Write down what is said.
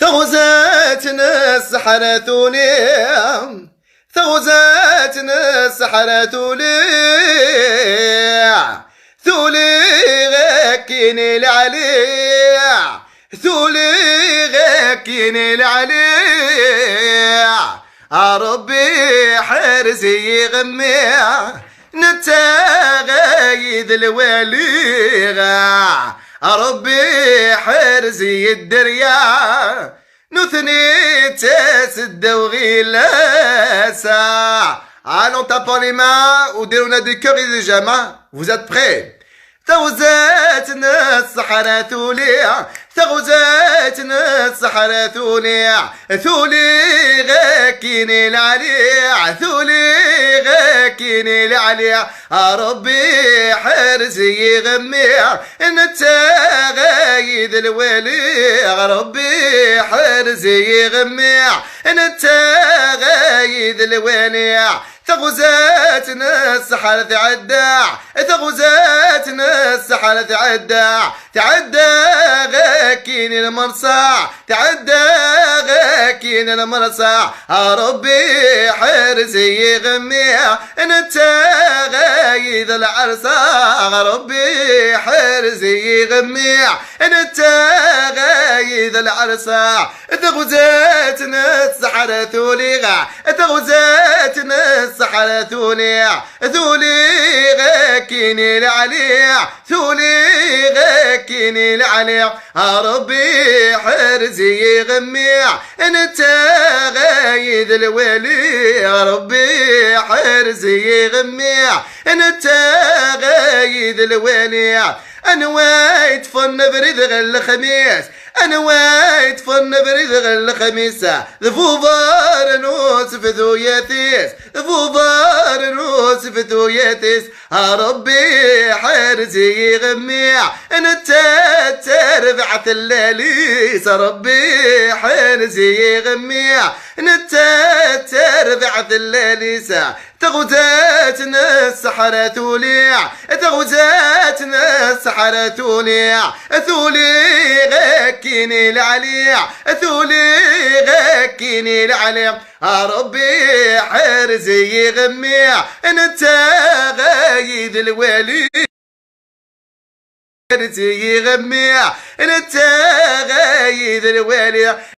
ثغزاتنا السحرة لي، ثغزاتنا السحرة لي، ثولي غاكيني العليا، ثولي غاكيني العليا. ربي حرزي غميع نتاغايد الواليغا، ربي حرزي الدريا نثني تسد وغيلاسا. Allons, tapons les mains ou déroulons des cœurs et des jamins. Vous êtes prêts? ثغزاتنا السحرة لي، ثغزاتنا السحرة لي، ثولي غاكيني العليا، ثولي غاكيني العليا. ربي حرزي غميع نتاغايد الولي، ربي حرزي غميع نتاغايد الولي. ثغزاتنا السحرة عداع، ثغزاتنا السحرة عداع، تعدى غاكين المرصع، تعدى غاكين المرصع. ربي حرزي غميع نتاغايد العرصع، ربي حرزي غميع نتاغايد العرصع. ثغزاتنا السحرة لي، ثغزاتنا السحرة لي، ثولي غاكيني العليا، ثولي غاكيني العليا. ربي حرزي غميع نتاغايد الولي، ربي حرزي غميع نتاغايد الولي. أنا وايد فن بريد غير الخميس، أنا وايد فن بريد غير الخميس. ذفوضار نوس في ذوياتيس، ذفوضار نوس في ذوياتيس. ربي حرزي غميع نتا ترفعت الليليس، ربي حرزي غميع نتا ترفعت الليليس. ثغزاتنا السحرة لي، ثغزاتنا السحرة لي، ثولي غاكيني العليا، ثولي غاكيني العليا. ربي حرزي غميع نتاغايد الولي، حرزي غميع نتاغايد الولي.